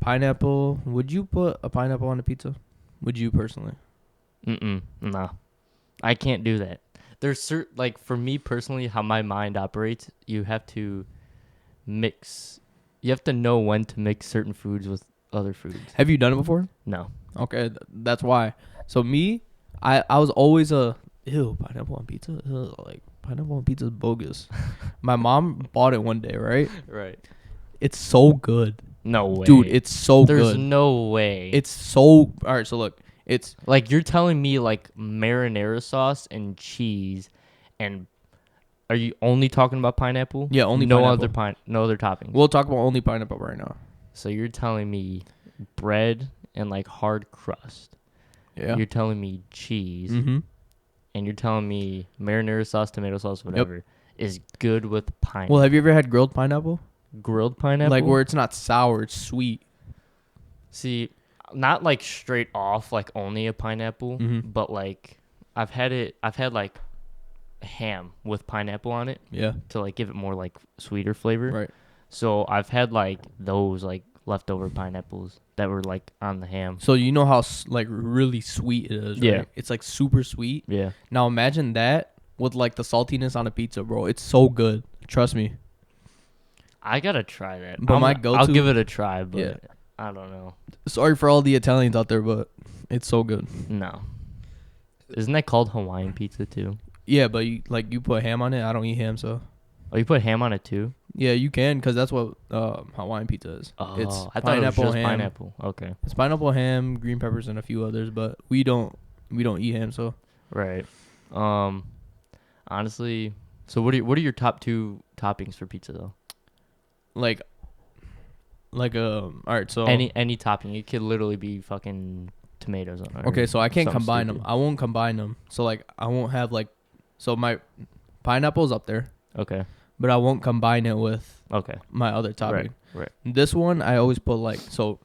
pineapple. Would you put a pineapple on a pizza? Would you personally? No, I can't do that. There's like for me personally, how my mind operates. You have to mix. You have to know when to mix certain foods with other foods. Have you done it before? No. Okay, that's why. So me, I was always a ew pineapple on pizza. Ew, like pineapple on pizza is bogus. My mom bought it one day, right? Right. It's so good, No way, dude. It's so There's good. no way. It's so all right. So look, it's like you're telling me like marinara sauce and cheese, and are you only talking about pineapple? yeah, only no pineapple. no other toppings. We'll talk about only pineapple right now. So you're telling me bread and like hard crust. Yeah. You're telling me cheese, Mm-hmm. and you're telling me marinara sauce, tomato sauce, whatever is good with pineapple. Well, have you ever had grilled pineapple? Grilled pineapple, Like where it's not sour, it's sweet. See, not like straight off, like only a pineapple, Mhm. but like I've had like ham with pineapple on it Yeah. to like give it more like sweeter flavor. Right. So I've had like those like leftover pineapples that were like on the ham. So you know how like really sweet it is, right? Yeah. It's like super sweet. Yeah. Now imagine that with like the saltiness on a pizza, bro. It's so good. Trust me. I gotta try that. But my go-to- I'll give it a try, but Yeah. I don't know. Sorry for all the Italians out there, but it's so good. No. Isn't that called Hawaiian pizza too? Yeah, but you put ham on it. I don't eat ham, so Oh, you put ham on it too? yeah, you can because that's what Hawaiian pizza is. Oh, It's I thought it was pineapple just ham. pineapple. Okay. It's pineapple ham, green peppers, and a few others, but we don't eat ham, so Right. Honestly, so what are your top two toppings for pizza though? like all right, so Any topping. It could literally be fucking tomatoes on it. okay, or so I can't something combine stupid. them. I won't combine them. So like I won't have like so my pineapple's up there, Okay. but I won't combine it with Okay. my other topping. Right. This one I always put like so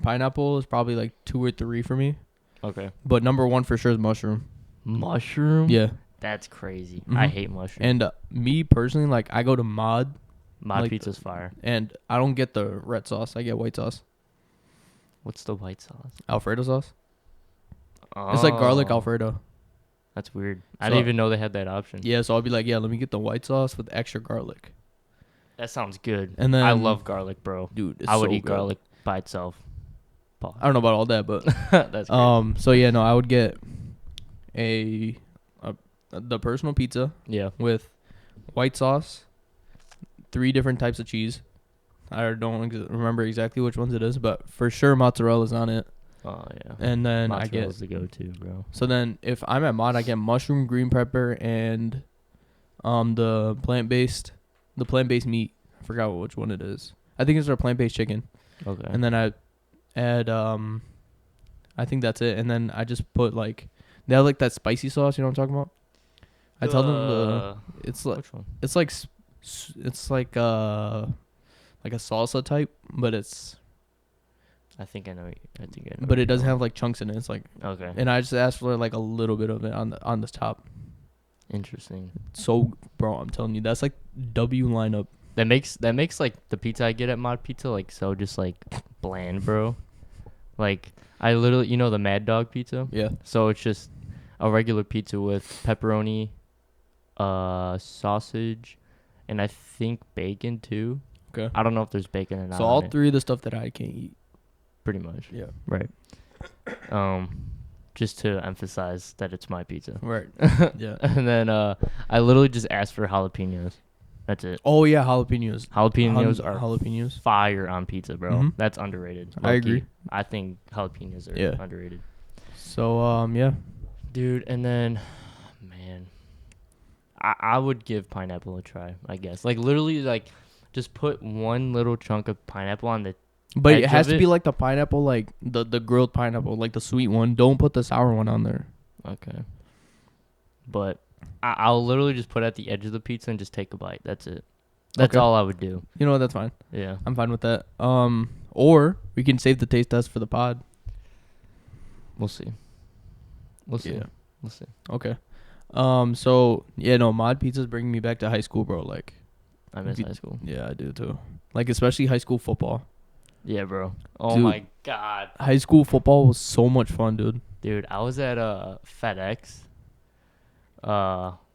pineapple is probably like 2 or 3 for me, Okay. but number 1 for sure is mushroom. Mushroom? Yeah. That's crazy. Mhm. I hate mushroom. And me personally, like I go to Mod My like- pizza's fire. and I don't get the red sauce. I get white sauce, What's the white sauce? Alfredo sauce. It's like garlic Oh, Alfredo. That's weird. I So- didn't even know they had that option. Yeah, so I'll be like, yeah, let me get the white sauce with extra garlic. That sounds good. And then I love garlic, bro. dude. It's I would so eat good. garlic by itself. Pause. I don't know about all that, but That's crazy. so yeah, no, I would get the personal pizza Yeah. with white sauce, 3 different types of cheese. I don't remember exactly which ones it is, but for sure mozzarella's on it. Oh yeah. And then I get Mozzarella's the go-to, bro. so then if I'm at Mod, I get mushroom, green pepper, and the plant-based meat. I forgot which one it is. I think it's our plant-based chicken. Okay. And then I add I think that's it. And then I just put like they have like that spicy sauce. You know what I'm talking about? I tell them it's like which one? it's like it's like a salsa type, but it's I think I know. but what it you're doesn't talking have like chunks in it. It's like about. Okay. and I just asked for like a little bit of it on the top. Interesting. So bro, I'm telling you, that's like W lineup. That makes like the pizza I get at Mod Pizza like so just like bland, bro. Like I literally, the Mad Dog pizza. Yeah. So it's just a regular pizza with pepperoni, sausage, and I think bacon too. Okay. I don't know if there's bacon or not. So on all it, 3 of the stuff that I can't eat. pretty much. Yeah. Right. Just to emphasize that it's my pizza. Right. Yeah. And then I literally just asked for jalapenos. That's it. Oh yeah, jalapenos. Jalapenos are Jalapenos. fire on pizza, bro. Mhm. That's underrated. I low-key. agree. I think jalapenos are Yeah. underrated. So yeah. Dude, and then, man, I would give pineapple a try, I guess. Like, literally, like, just put one little chunk of pineapple on the But edge it has of to be like the pineapple, like the grilled pineapple, like the sweet one. Don't put the sour one on there. Okay. But I'll literally just put it at the edge of the pizza and just take a bite. That's it. That's Okay. all I would do. You know what? That's fine. Yeah. I'm fine with that. Or we can save the taste test for the pod. We'll see. We'll see. Yeah. We'll see. Okay. So yeah, no, Mod Pizza's bringing me back to high school, bro. Like, I miss Be- high school. yeah, I do too. Like, especially high school football. Yeah, bro. Oh Dude. my god. High school football was so much fun, dude. Dude, I was at FedEx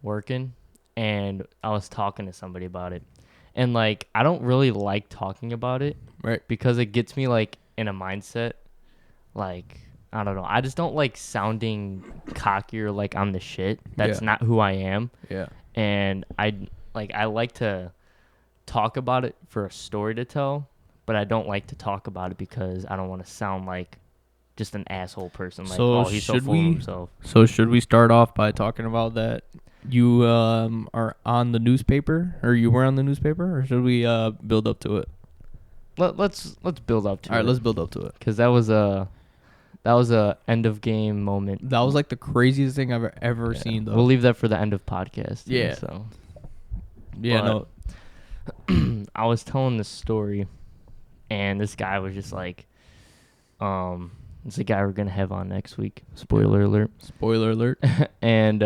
working, and I was talking to somebody about it. And like I don't really like talking about it. Right. Because it gets me like in a mindset like I don't know. I just don't like sounding cocky or like I'm the shit. That's Yeah. not who I am. Yeah. And I like to talk about it for a story to tell, but I don't like to talk about it because I don't want to sound like just an asshole person. Like, So oh, he's so should full of we- himself. So should we start off by talking about that you are on the newspaper, or you were on the newspaper, or should we build up to it? Let's build up to All right, it. let's build up to it. Because that was a end of game moment. That was like the craziest thing I've ever Yeah. seen, though. We'll leave that for the end of podcast. too, Yeah. So Yeah, but- no. I was telling this story, and this guy was just like, it's the guy we're gonna have on next week. Spoiler alert. Spoiler alert. And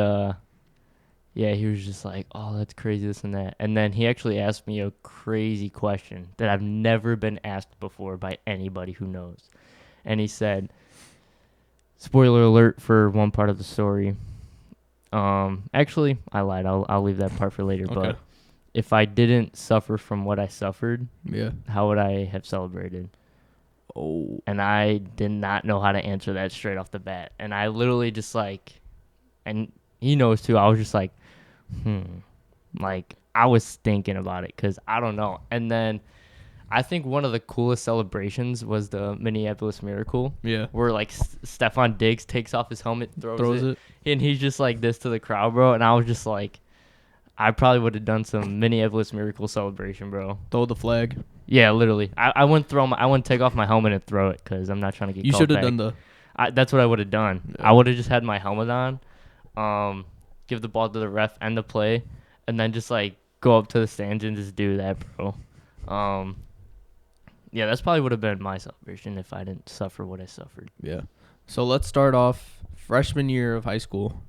yeah, he was just like, oh, that's crazy, this and that. And then he actually asked me a crazy question that I've never been asked before by anybody who knows. And he said, spoiler alert for one part of the story. Actually, I lied. I'll leave that part for later. Okay. But if I didn't suffer from what I suffered, Yeah. how would I have celebrated? Oh. And I did not know how to answer that straight off the bat. And I literally just like, and he knows too, I was just like, like I was thinking about it because I don't know. And then I think one of the coolest celebrations was the Minneapolis Miracle, Yeah. where like Stephon Diggs takes off his helmet, Throws it. and he's just like this to the crowd, bro. And I was just like, I probably would have done some Minneapolis Miracle celebration, bro. Throw the flag. Yeah, literally. I wouldn't I wouldn't take off my helmet and throw it because I'm not trying to get. You called should have back. done the. That's what I would have done. Yeah. I would have just had my helmet on, give the ball to the ref, end the play, and then just like go up to the stands and just do that, bro. Yeah, that's probably would have been my celebration if I didn't suffer what I suffered. Yeah. So let's start off freshman year of high school,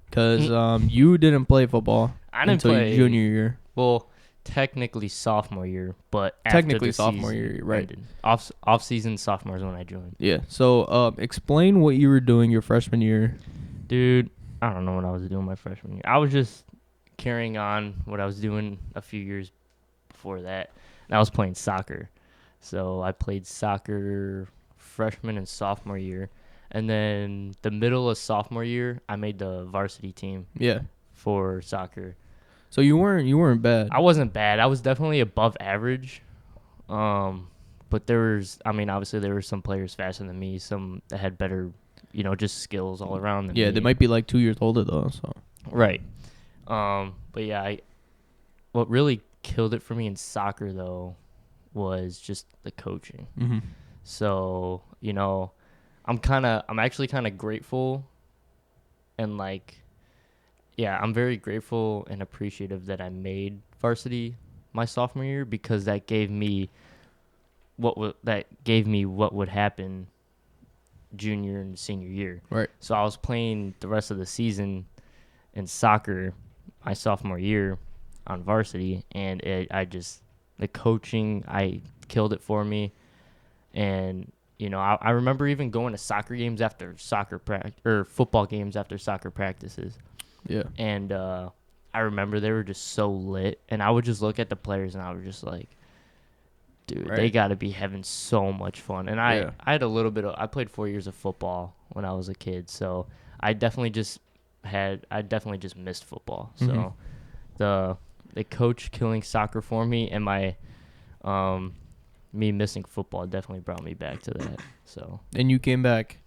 because you didn't play football I didn't until play your junior year. Well, technically sophomore year, but after Technically the sophomore season year, right. ended. Off season sophomore is when I joined. Yeah. So explain what you were doing your freshman year. Dude, I don't know what I was doing my freshman year. I was just carrying on what I was doing a few years before that. And I was playing soccer. So I played soccer freshman and sophomore year. And then the middle of sophomore year, I made the varsity team Yeah. for soccer. So you weren't bad. I wasn't bad. I was definitely above average. But obviously there were some players faster than me, some that had better, just skills all around than me. Yeah, they might be like 2 years older though. So. Right. But yeah, what really killed it for me in soccer though was just the coaching. Mm-hmm. So, I'm actually kind of grateful and I'm very grateful and appreciative that I made varsity my sophomore year because that gave me what would happen junior and senior year. Right. So I was playing the rest of the season in soccer my sophomore year on varsity, and the coaching, I killed it for me. And, I remember even going to soccer games after football games after soccer practices. Yeah. And I remember they were just so lit, and I would just look at the players and I was just like, dude, Right. they got to be having so much fun. And I Yeah. had I played 4 years of football when I was a kid, so I definitely just missed football. Mhm. So the coach killing soccer for me and my me missing football definitely brought me back to that. So And you came back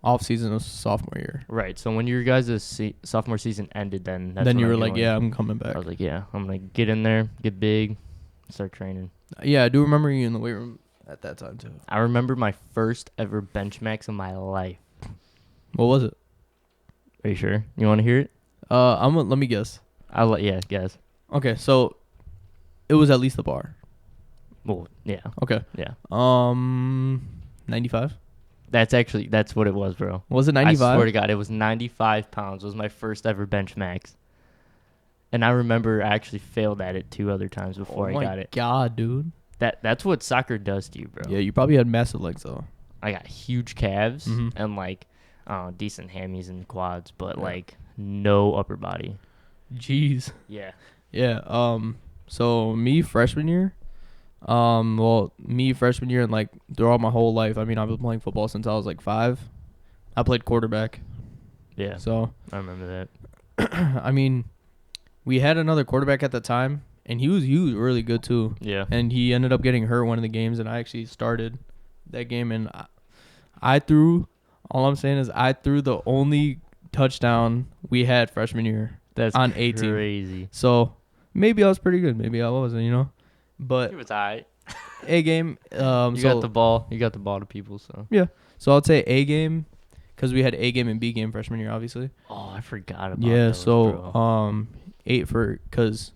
off season of sophomore year. right. So when your guys' sophomore season ended, then that's Then when you I were like, joined. yeah, I'm coming back. I was like, yeah, I'm gonna get in there, get big, start training. Yeah, I do remember you in the weight room at that time too. I remember my first ever bench max in my life. What was it? Are you sure? You want to hear it? Let me guess. Guess. Okay, so it was at least the bar. Well, yeah, Okay. yeah. 95? That's what it was, bro. Was it I 95? swear to God, it was 95 pounds. Was my first ever bench max. And I remember I actually failed at it 2 other times before I got it. God, dude. That's what soccer does to you, bro. Yeah, you probably had massive legs though. I got huge calves Mhm. and like decent hammies and quads, but Yeah. like no upper body. Jeez. Yeah. Yeah. So me freshman year. Well, me freshman year and like throughout my whole life. I mean, I've been playing football since I was like 5. I played quarterback. Yeah. So I remember that. I mean, we had another quarterback at the time, and he was really good too. Yeah. And he ended up getting hurt one of the games, and I actually started that game, and I threw. All I'm saying is I threw the only touchdown we had freshman year That's on 18. crazy. So maybe I was pretty good, maybe I wasn't, But It was alright. A game. You got the ball. You got the ball to people. So I'd say A game, because we had A game and B game freshman year, obviously. oh, I forgot about Yeah. those, So bro. 8 because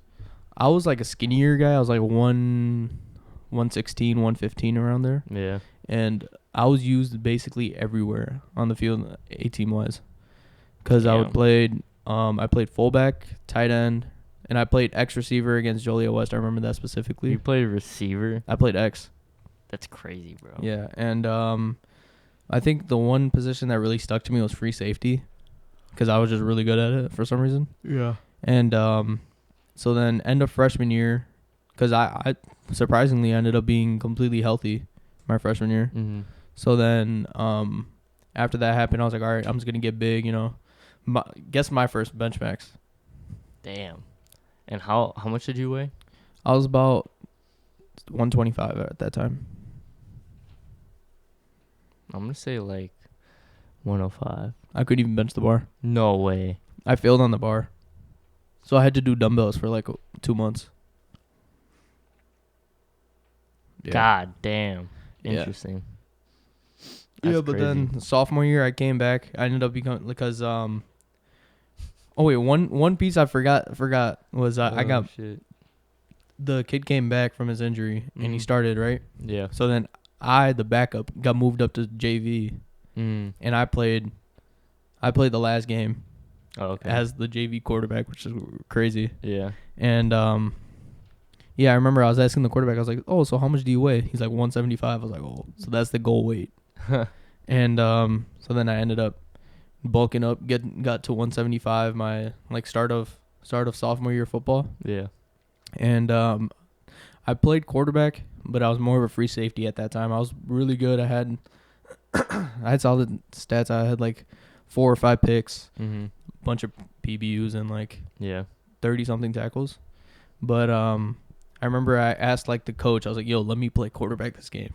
I was like a skinnier guy. I was like 116, 115 around there, Yeah. and I was used basically everywhere on the field, A team wise, because I played fullback, tight end, and I played X receiver against Joliet West. I remember that specifically. You played receiver. I played X. That's crazy, bro. Yeah, and I think the one position that really stuck to me was free safety, because I was just really good at it for some reason. Yeah. And so then end of freshman year, because I surprisingly ended up being completely healthy my freshman year. Mm-hmm. So then after that happened, I was like, all right, I'm just gonna get big, guess my first bench max. Damn. And how much did you weigh? I was about 125 at that time. I'm gonna say like 105. I couldn't even bench the bar. No way. I failed on the bar, so I had to do dumbbells for like 2 months. Yeah. God damn. Yeah. Interesting. Yeah, That's but crazy. then sophomore year I came back. I ended up becoming because oh wait, one piece I forgot was I got shit. the kid came back from his injury and he Mhm. started, right? Yeah. So then the backup, got moved up to JV, and I played the last game Oh, okay. as the JV quarterback, which is crazy. Yeah. And yeah, I remember I was asking the quarterback. I was like, "Oh, so how much do you weigh?" He's like 175. I was like, "Oh, so that's the goal weight." And so then I ended up bulking up, got to 175 my like start of sophomore year football. Yeah. And I played quarterback, but I was more of a free safety at that time. I was really good. I had solid stats. I had like 4 or 5 picks, Mm-hmm. bunch of PBUs, and like Yeah. 30 something tackles. But I remember I asked like the coach. I was like, "Yo, let me play quarterback this game."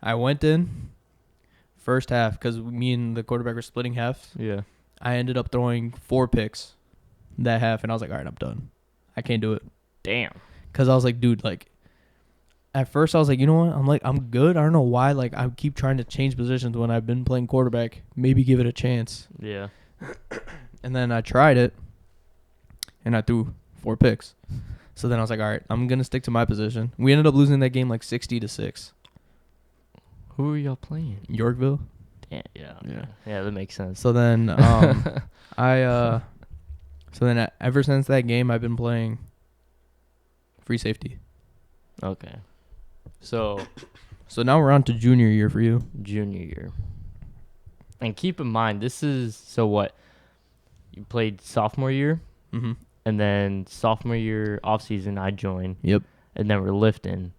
I went in first half because me and the quarterback were splitting halves. Yeah. I ended up throwing 4 picks that half, and I was like, "All right, I'm done. I can't do it." Damn. Because I was like, dude, like, at first I was like, you know what? I'm good. I don't know why. Like, I keep trying to change positions when I've been playing quarterback. Maybe give it a chance. Yeah. And then I tried it, and I threw 4 picks. So then I was like, all right, I'm going to stick to my position. We ended up losing that game like 60-6. Who are y'all playing? Yorkville. Yeah. Yeah. Yeah. That makes sense. So then ever since that game, I've been playing free safety. Okay. So So now we're on to junior year for you. junior year. And keep in mind, this is so what you played sophomore year, Mm-hmm. and then sophomore year off season I joined, Yep. and then we're lifting,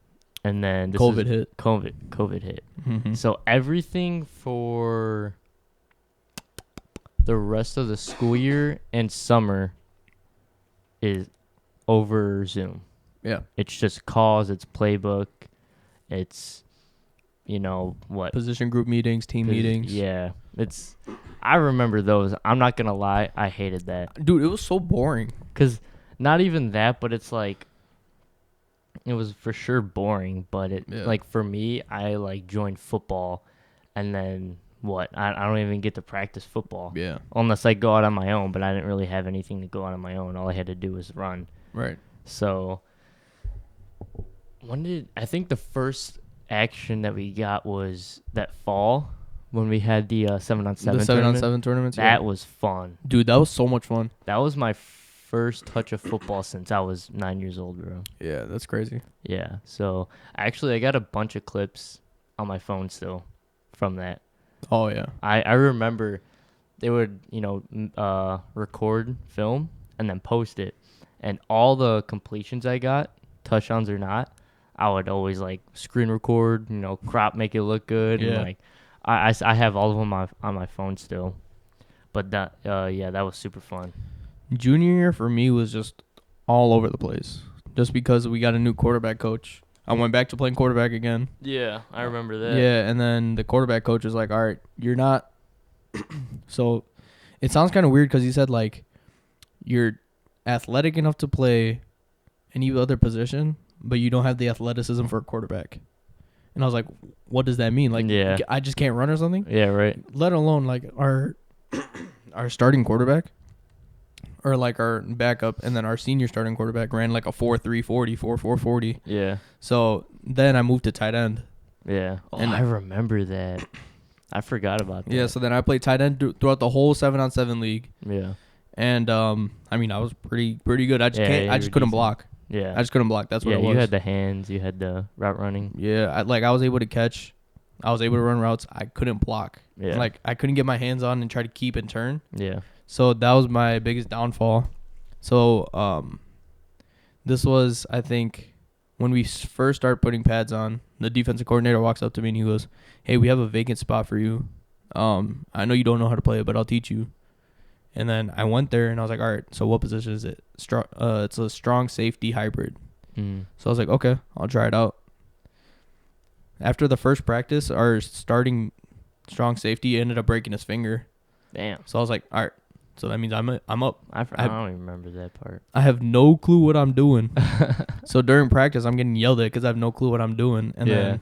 and then this COVID is hit. COVID hit. Mm-hmm. So everything for the rest of the school year and summer is over Zoom. Yeah. It's just calls, it's playbook, it's what Position group meetings, team meetings. Yeah. I remember those. I'm not going to lie, I hated that. Dude, it was so boring. Cuz not even that, but it's like it was for sure boring, but like for me, I like joined football and then what? I don't even get to practice football. Yeah. Unless I go out on my own, but I didn't really have anything to go out on my own. All I had to do was run. Right. So I think the first action that we got was that fall when we had the 7-on-7 The 7-on-7 tournaments. That was fun. Dude, that was so much fun. That was my first touch of football since I was 9 years old, bro. Yeah, that's crazy. Yeah. So actually, I got a bunch of clips on my phone still from that. Oh yeah. I remember they would, record film and then post it. And all the completions I got, touchdowns or not, I would always like screen record, crop, make it look good. Yeah. And like, I have all of them on my phone still. But that was super fun. Junior year for me was just all over the place. Just because we got a new quarterback coach. I went back to playing quarterback again. Yeah, I remember that. Yeah, and then the quarterback coach was like, all right, you're not. So it sounds kind of weird because he said, like, you're athletic enough to play any other position, but you don't have the athleticism for a quarterback. And I was like, what does that mean? Like, Yeah. I just can't run or something? Yeah, right. Let alone, like, our starting quarterback or, like, our backup and then our senior starting quarterback ran, like, a 4.340, 4.440. Yeah. So then I moved to tight end. Yeah. Oh, And I remember that. I forgot about that. Yeah, so then I played tight end throughout the whole 7-on-7 league. Yeah. And, I mean, I was pretty good. I just Yeah, I you just were couldn't decent. block. Yeah. I just couldn't block. That's what yeah, it was. you had the hands, you had the route running. Yeah, I was able to catch. I was able to run routes. I couldn't block. Yeah. Like, I couldn't get my hands on and try to keep and turn. Yeah. So that was my biggest downfall. So this was, I think, when we first started putting pads on, the defensive coordinator walks up to me and he goes, hey, we have a vacant spot for you. I know you don't know how to play it, but I'll teach you. And then I went there and I was like, all right, so what position is it? It's a strong safety hybrid. Mm. So I was like, okay, I'll try it out. After the first practice, our starting strong safety ended up breaking his finger. Damn. So I was like, all right, so that means I'm up. I don't even remember that part. I have no clue what I'm doing. So during practice, I'm getting yelled at because I have no clue what I'm doing. And then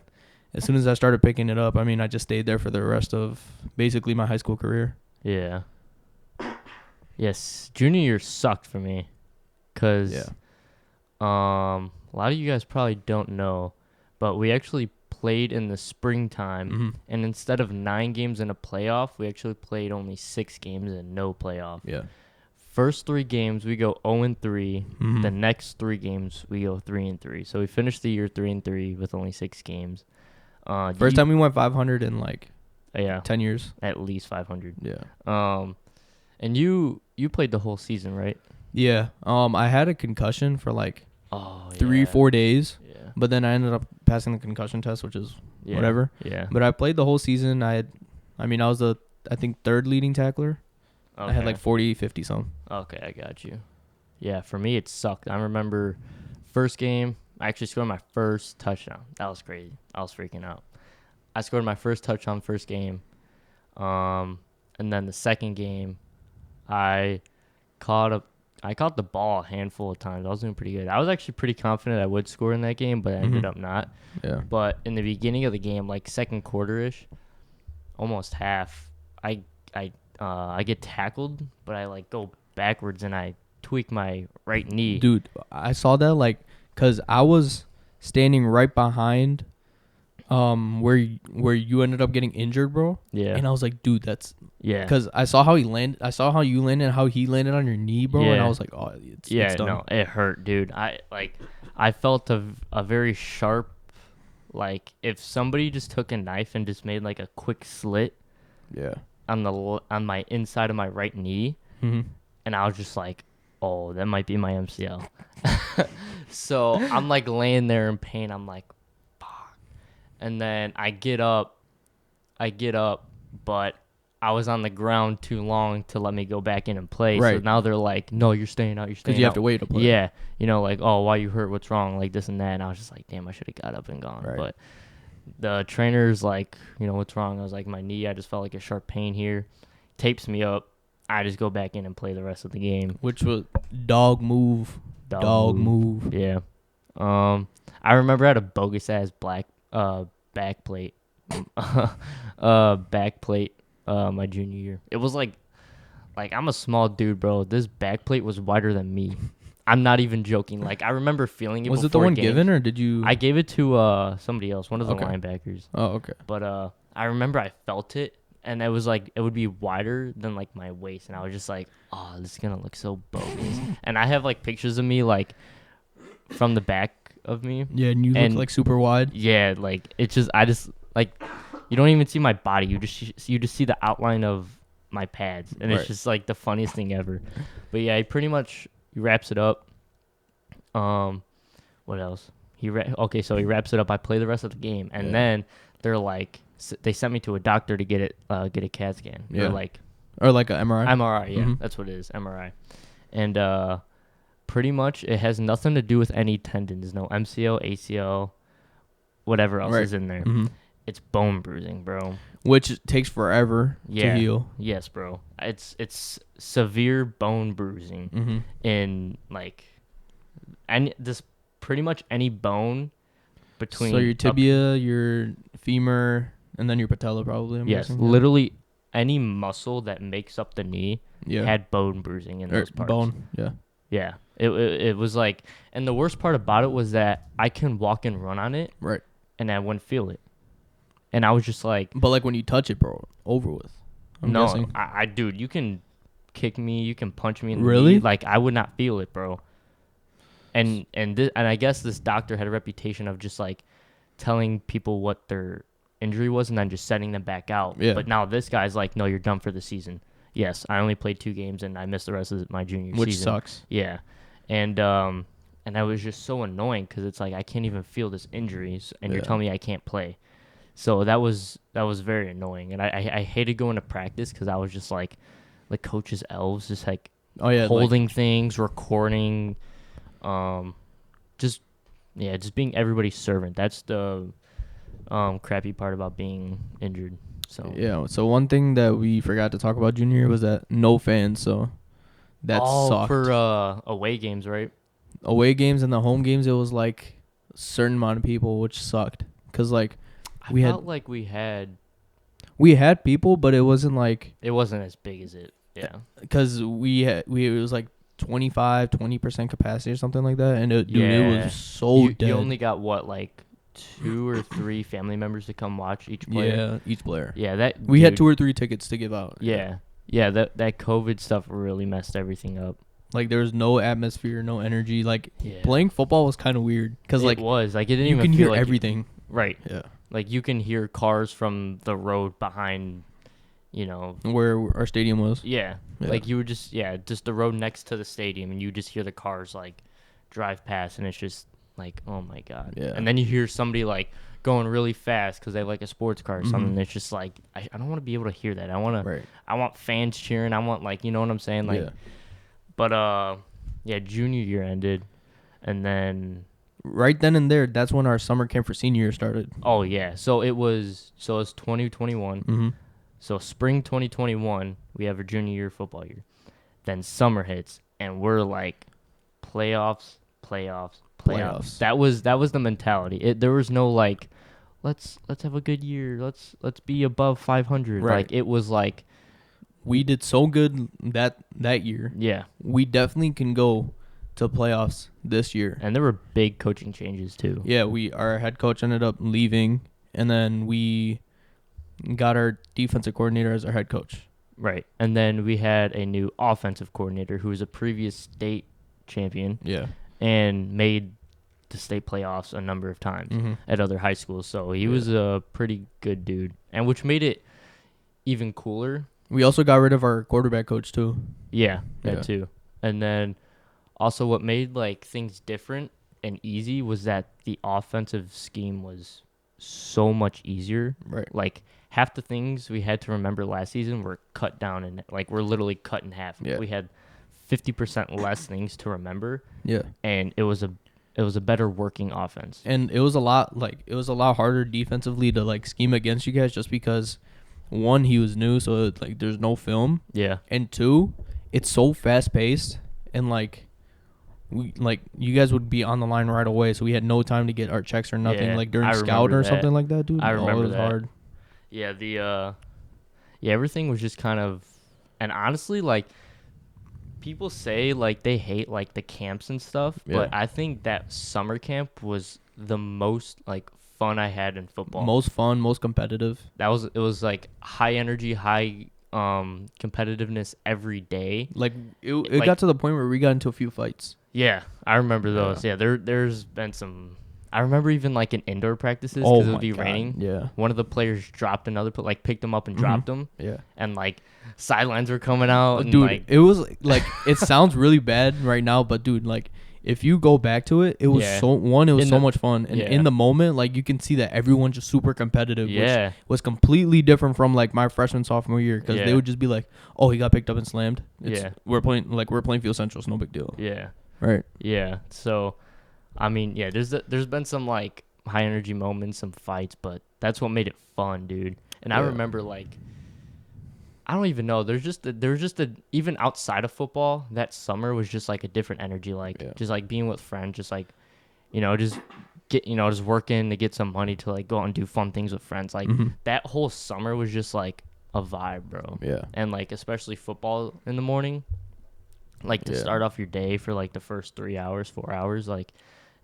as soon as I started picking it up, I mean, I just stayed there for the rest of basically my high school career. Yeah. Yes, junior year sucked for me because a lot of you guys probably don't know, but we actually played in the springtime, Mm-hmm. and instead of 9 games in a playoff, we actually played only 6 games and no playoff. Yeah. First 3 games, we go 0-3. Mm-hmm. The next 3 games, we go 3-3. So we finished the year 3-3 with only 6 games. First time we went 500 in like 10 years. at least 500. Yeah. And you played the whole season, right? Yeah. I had a concussion for like 3-4 days, Yeah. but then I ended up passing the concussion test, which is whatever. Yeah. But I played the whole season. I was the, I think, third leading tackler. Okay. I had like 40, 50 some. Okay, I got you. Yeah, for me it sucked. I remember first game, I actually scored my first touchdown. That was crazy. I was freaking out. I scored my first touchdown first game. And then the second game, I caught the ball a handful of times. I was doing pretty good. I was actually pretty confident I would score in that game, but I ended up not. Yeah. But in the beginning of the game, like second quarter-ish, almost half, I get tackled, but I like go backwards and I tweak my right knee. Dude, I saw that like, cause I was standing right behind, where you ended up getting injured, bro. Yeah. And I was like, dude, that's Yeah. cause I saw how he landed. I saw how you landed and how he landed on your knee, bro. And Yeah. I was like, oh, it's done. No, it hurt, dude. I felt a very sharp, like if somebody just took a knife and just made like a quick slit Yeah. on my inside of my right knee, Mm-hmm. and I was just like, oh, that might be my MCL. So I'm like laying there in pain. I'm like, fuck. And then I get up, but I was on the ground too long to let me go back in and play. So Right. now they're like, no, you're staying out. You're staying out. Because you have to wait to play. Yeah. Like, oh, why you hurt? What's wrong? Like this and that. And I was just like, damn, I should have got up and gone. Right. But the trainer's like, what's wrong? I was like, my knee. I just felt like a sharp pain here. Tapes me up. I just go back in and play the rest of the game. Which was dog move. Dog move. Yeah. I remember I had a bogus ass back plate. Back plate my junior year. It was like I'm a small dude, bro. This back plate was wider than me. I'm not even joking. Like I remember feeling it. Was it the one games. given or did you? I gave it to somebody else, one of the Okay. linebackers. Oh, okay. But I remember I felt it and it was like it would be wider than like my waist, and I was just like, oh, this is gonna look so bogus. And I have like pictures of me like from the back of me. Yeah, and you look like super wide. Yeah, like it's just I just like you don't even see my body. You just see the outline of my pads, and it's just like the funniest thing ever. But yeah, he wraps it up. What else? So he wraps it up. I play the rest of the game, and then they're like, they sent me to a doctor to get a CAT scan. Yeah. Or like an MRI. MRI, yeah, that's what it is, MRI. And pretty much it has nothing to do with any tendons, no MCL, ACL, whatever else is in there. Mm-hmm. It's bone bruising, bro. Which takes forever to heal. Yes, bro. It's severe bone bruising in like pretty much any bone between. So your tibia, your femur, and then your patella probably. I'm guessing. Literally any muscle that makes up the knee had bone bruising in those parts. Bone, yeah. Yeah. It was like, and the worst part about it was that I can walk and run on it. Right. And I wouldn't feel it. And I was just like. But like when you touch it, bro, over with. I'm guessing. Dude, you can kick me, you can punch me in the knee. Like I would not feel it, bro. And I guess this doctor had a reputation of just like telling people what their injury was and then just sending them back out. Yeah. But now this guy's like, no, you're done for the season. Yes, I only played 2 games and I missed the rest of my junior season. Which sucks. Yeah. And that was just so annoying because it's like I can't even feel this injuries and you're telling me I can't play. So that was very annoying. And I hated going to practice because I was just like the coach's elves, just like holding things, recording, just being everybody's servant. That's the crappy part about being injured. So yeah. So one thing that we forgot to talk about junior year was that no fans. So that sucked. For away games, right? Away games and the home games, it was like a certain amount of people, which sucked. Cause like we had people, but it wasn't like as big as it. Yeah. Cause it was like 20% capacity or something like that, and it was so dead. You only got what, like 2 or 3 family members to come watch each player. Yeah, each player. Yeah, we had 2 or 3 tickets to give out. Yeah, that COVID stuff really messed everything up. Like there was no atmosphere, no energy. Like playing football was kind of weird because like it didn't you even can feel hear like everything. Right. Yeah. Like you can hear cars from the road behind, where our stadium was. Yeah. Like you would just the road next to the stadium, and you just hear the cars like drive past, and it's just like, oh my god. Yeah. And then you hear somebody like going really fast because they have like a sports car or something. And it's just like I don't want to be able to hear that. I want fans cheering. I want like, you know what I'm saying? Like, but junior year ended, and then right then and there, that's when our summer camp for senior year started. Oh yeah, so it's 2021. Mm-hmm. So spring 2021, we have our junior year football year. Then summer hits, and we're like playoffs. That was the mentality. There was no like, let's have a good year. Let's be above 500. Right. Like it was like we did so good that year. Yeah, we definitely can go to playoffs this year. And there were big coaching changes too. Yeah, our head coach ended up leaving, and then we got our defensive coordinator as our head coach. Right. And then we had a new offensive coordinator who was a previous state champion. Yeah. And made the state playoffs a number of times at other high schools. So he was a pretty good dude, and which made it even cooler. We also got rid of our quarterback coach too. Yeah, that too. And then also what made like things different and easy was that the offensive scheme was so much easier. Right. Like half the things we had to remember last season were cut down, and like we're literally cut in half. Yeah. We had 50% less things to remember. Yeah. And it was a better working offense. And it was a lot harder defensively to like scheme against you guys, just because one, he was new, so like there's no film. Yeah. And 2, it's so fast paced, and like you guys would be on the line right away, so we had no time to get our checks or nothing. Yeah, like during scout or something like that, dude. I remember it was that. hard. Yeah, everything was just kind of, and honestly, like people say like they hate like the camps and stuff, but I think that summer camp was the most like fun I had in football. Most fun, most competitive. It was like high energy, high competitiveness every day. Like it Like- got to the point where we got into a few fights. Yeah, I remember those. Yeah, there's been some. I remember even like in indoor practices because it would be raining. Yeah. One of the players dropped another, like picked him up and Mhm. dropped him, Yeah. and like sidelines were coming out. And, Dude, like, it was like it sounds really bad right now, but dude, like if you go back to it, it was Yeah. it was In so the- much fun, and yeah. in the moment, like you can see that everyone's just super competitive, yeah, which was completely different from like my freshman sophomore year, because they Yeah. would just be like, oh, he got picked up and slammed. Yeah. we're playing Field Central, it's no big deal, yeah, right? yeah. So, I mean, yeah, there's been some like high energy moments, some fights, but that's what made it fun, dude. And I Yeah. remember like. I don't even know. There's just even outside of football, that summer was just like a different energy. Like Yeah. just like being with friends, just like, just just working to get some money to like go out and do fun things with friends. Like Mhm. that whole summer was just like a vibe, bro. Yeah. And like especially football in the morning, like to Yeah. start off your day for like the first 3 hours, 4 hours, like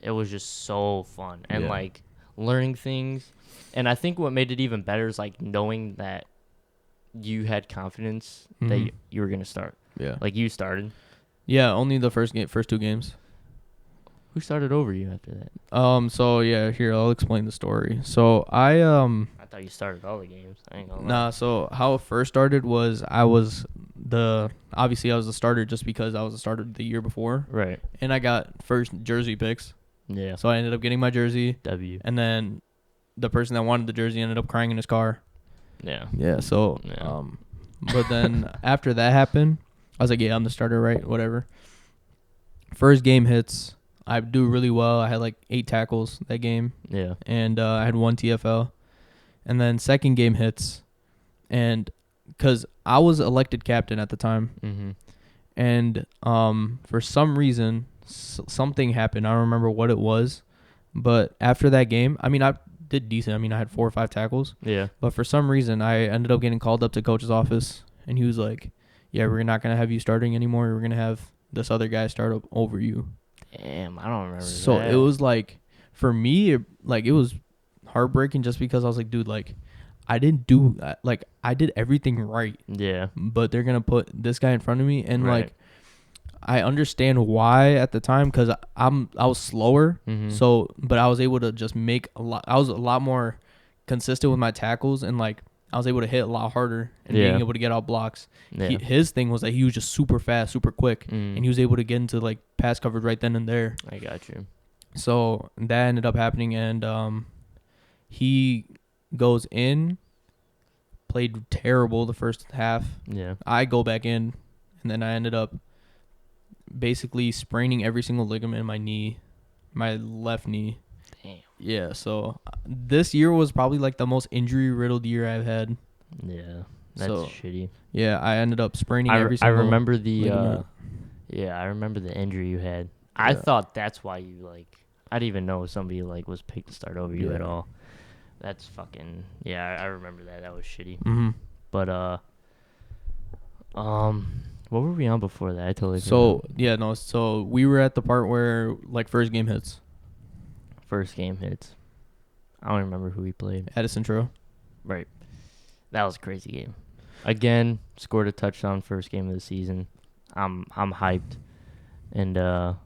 it was just so fun and Yeah. like learning things. And I think what made it even better is like knowing that you had confidence that Mhm. you were gonna start. Yeah. Like you started. Yeah, only the first 2 games. Who started over you after that? So yeah, here I'll explain the story. So I thought you started all the games. I ain't gonna lie. Nah, so how it first started was I was the starter just because I was the starter the year before, Right. and I got first jersey picks. Yeah. So I ended up getting my jersey, W. and then the person that wanted the jersey ended up crying in his car. Yeah. Yeah, so Yeah. but then after that happened, I was like, yeah, I'm the starter, right? Whatever. First game hits, I do really well. I had like 8 tackles that game, Yeah. and I had 1 TFL. And then second game hits, and because I was elected captain at the time, Mm-hmm. and for some reason something happened. I don't remember what it was, but after that game, I mean, I did decent. I mean, I had 4 or 5 tackles, Yeah. but for some reason I ended up getting called up to coach's office, and he was like, "Yeah, we're not gonna have you starting anymore. We're gonna have this other guy start up over you." Damn, I don't remember. So that. it was like, for me, it was heartbreaking just because I was like, dude, like I didn't do I did everything right, Yeah. but they're gonna put this guy in front of me, and Right. like I understand why at the time, because I was slower, Mm-hmm. so but I was able to just make a lot. I was a lot more consistent with my tackles, and like I was able to hit a lot harder and Yeah. being able to get out blocks. Yeah. His thing was that he was just super fast, super quick, Mm. and he was able to get into like pass coverage right then and there. I got you. So that ended up happening, and he goes in, played terrible the first half. Yeah. I go back in, and then I ended up basically spraining every single ligament in my knee, my left knee. Damn. Yeah, so this year was probably like the most injury riddled year I've had. Yeah. That's So, shitty. Yeah, I ended up spraining I every single. remember the ligament. I remember the injury you had. I Yeah. thought that's why you like I didn't even know somebody like was picked to start over you at Yeah. all. That's fucking I remember that. That was shitty. Mhm. But what were we on before that? I totally So forgot. yeah, no. So we were at the part where like first game hits. First game hits. I don't remember who we played. Addison Trail. Right. That was a crazy game. Again, scored a touchdown first game of the season. I'm hyped. And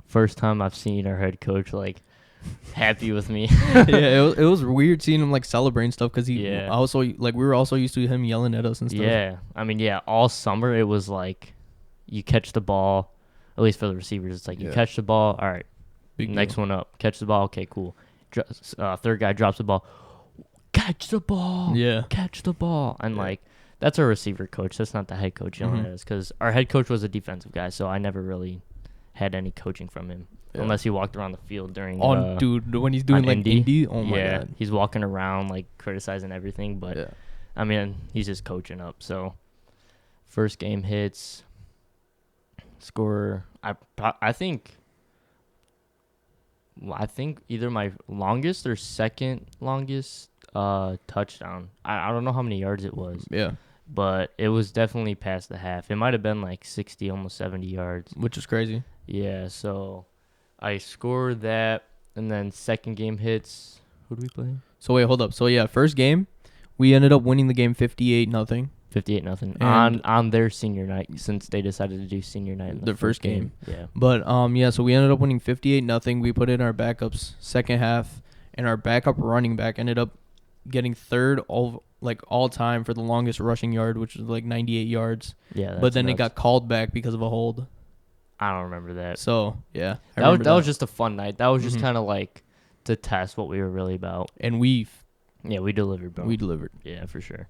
first time I've seen our head coach like happy with me. Yeah, it was weird seeing him like celebrating stuff because he Yeah. also like we were also used to him yelling at us and stuff. Yeah. I mean, yeah, all summer it was like you catch the ball, at least for the receivers, it's like you Yeah. catch the ball, all right, Big next deal. one up. Catch the ball, okay, cool. Third guy drops the ball. Catch the ball. Yeah. Catch the ball. And Yeah. like that's our receiver coach. That's not the head coach yelling Mhm. at us because our head coach was a defensive guy, so I never really had any coaching from him Yeah. unless he walked around the field during Dude, when he's doing on like Indy? Indy, oh my yeah, god. he's walking around like criticizing everything, but Yeah. I mean, he's just coaching up. So first game hits, score. I think either my longest or second longest touchdown. I don't know how many yards it was, Yeah. but it was definitely past the half. It might have been like 60, almost 70 yards. Which is crazy. Yeah, so I scored that, and then second game hits. Who do we play? So wait, hold up. So yeah, first game, we ended up winning the game 58-0. 58-0 And- on their senior night, since they decided to do senior night in The first game. Yeah. But yeah, so we ended up winning 58-0. We put in our backups second half, and our backup running back ended up getting third all time for the longest rushing yard, which was like 98 yards. Yeah. But then it got called back because of a hold. I don't remember that. So yeah, That was just a fun night. That was just Mhm. kind of like to test what we were really about. and we Yeah, we delivered, bro. delivered. Yeah, for sure.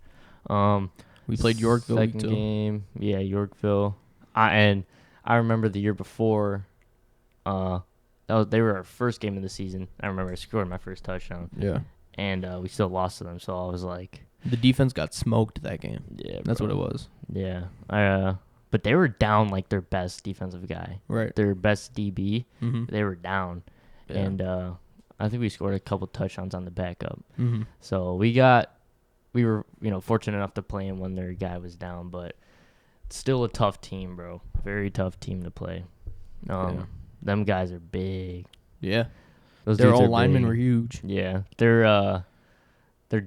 We played Yorkville week second 2. game. Yeah, Yorkville. And I remember the year before. They were our first game of the season. I remember I scored my first touchdown, Yeah, and we still lost to them. So I was like, the defense got smoked that game. yeah, That's bro. what it was. Yeah. But they were down like their best defensive guy, Right. their best DB. Mm-hmm. They were down, Yeah. and I think we scored a couple touchdowns on the backup. Mm-hmm. So we were fortunate enough to play him when their guy was down, but still a tough team, bro. Very tough team to play. Yeah. Them guys are big. Yeah. Those Their dudes are old linemen big. were huge. Yeah, their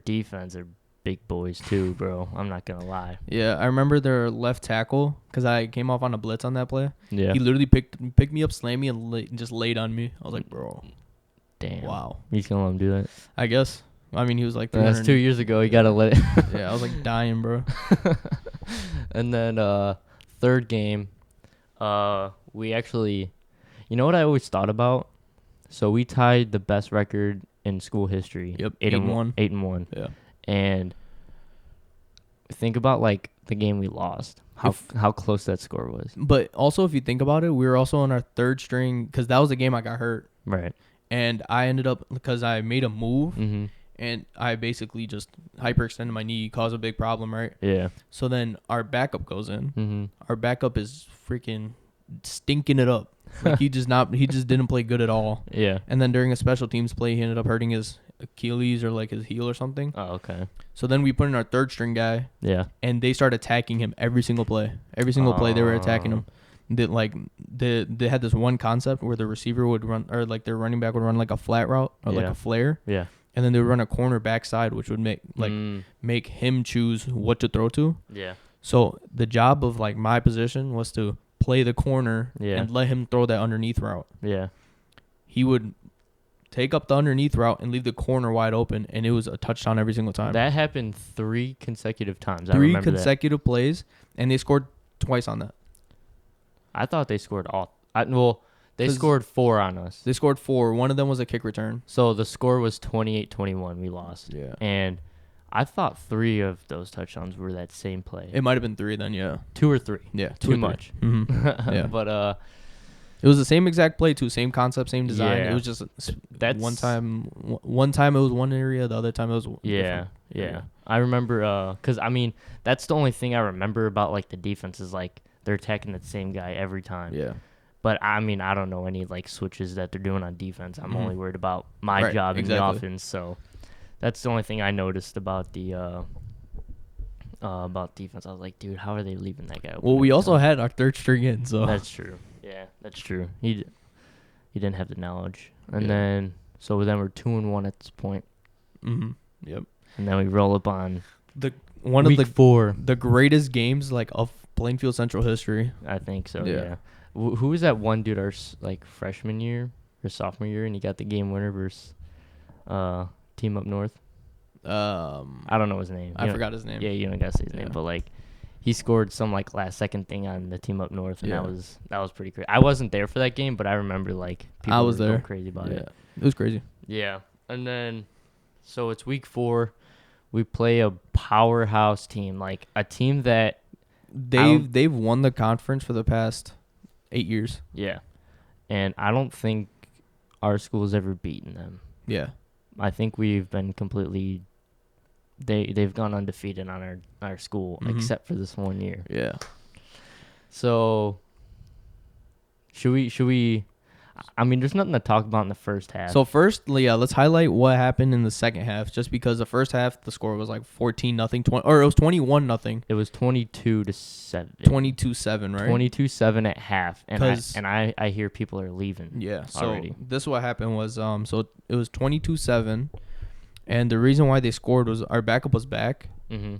defense are big boys too, bro. I'm not gonna lie. Yeah, I remember their left tackle because I came off on a blitz on that play. Yeah. He literally picked me up, slammed me, and just laid on me. I was like, bro, Damn. wow. He's gonna let him do that. I guess. I mean, he was like That's 300. 2 years ago. You gotta let it. Yeah, I was like dying, bro. And then third game, we actually, you know what I always thought about? So we tied the best record in school history. Yep, 8-1. 8-1. 8-1. Yeah. And think about like the game we lost. How close that score was. But also, if you think about it, we were also on our third string because that was the game I got hurt. Right. And I ended up, because I made a move, Mm-hmm. and I basically just hyperextended my knee, caused a big problem, right? Yeah. So then our backup goes in. Mm-hmm. Our backup is freaking stinking it up. Like he just didn't play good at all. Yeah. And then during a special teams play, he ended up hurting his Achilles or like his heel or something. Oh, okay. So then we put in our third string guy, Yeah. and they started attacking him every single play. Every single play they were attacking him. They had this one concept where the receiver would run, or like their running back would run like a flat route or like Yeah. a flare, Yeah. and then they would run a corner backside, which would make him choose what to throw to. Yeah. So the job of like my position was to play the corner Yeah. and let him throw that underneath route. Yeah. He would take up the underneath route and leave the corner wide open, and it was a touchdown every single time. That happened 3 consecutive times. I Three remember that. consecutive plays, and they scored twice on that. I thought they scored all. They 'Cause- scored 4 on us. They scored 4. One of them was a kick return. So the score was 28-21. We lost. Yeah. And I thought 3 of those touchdowns were that same play. It might have been 3 then, yeah. 2 or 3. Yeah, Too much. Mm-hmm. Yeah. But It was the same exact play too, same concept, same design. Yeah. It was just That's- one time it was one area, the other time it was yeah, different. yeah. I remember because I mean that's the only thing I remember about like the defense is like they're attacking the same guy every time. Yeah. But I mean I don't know any like switches that they're doing on defense. I'm Mhm. only worried about my Right, job in the exactly. offense. So that's the only thing I noticed about the about defense. I was like, dude, how are they leaving that guy open Well, we every also time? had our third string in, so That's true. Yeah, that's true. He didn't have the knowledge, and Yeah. then we're 2-1 at this point, mm-hmm. Yep. and then we roll up on One week of 4. the greatest games like of Plainfield Central history. I think so. Yeah. Yeah. Who was that one dude our like freshman year or sophomore year, and he got the game winner versus team up north? I don't know his name. I forgot his name. Yeah, you don't gotta say his name, Yeah. but like he scored some like last second thing on the team up north, and Yeah. that was pretty crazy. I wasn't there for that game, but I remember like people I was were going there. crazy about Yeah. it. It was crazy. Yeah, and then so it's week 4. We play a powerhouse team, like a team that They've won the conference for the past 8 years. yeah, and I don't think our school's ever beaten them. Yeah. I think we've been completely. They've gone undefeated on our school Mhm. except for this one year. Yeah. So should we? I mean, there's nothing to talk about in the first half. So first, yeah, let's highlight what happened in the second half. Just because the first half the score was like 14-0, or it was 21-0. it was 22-7. 22-7, right? 22-7 at half, and 'Cause- I hear people are leaving. Yeah. So already. this is what happened was so it was 22-7. And the reason why they scored was our backup was back. Mm-hmm.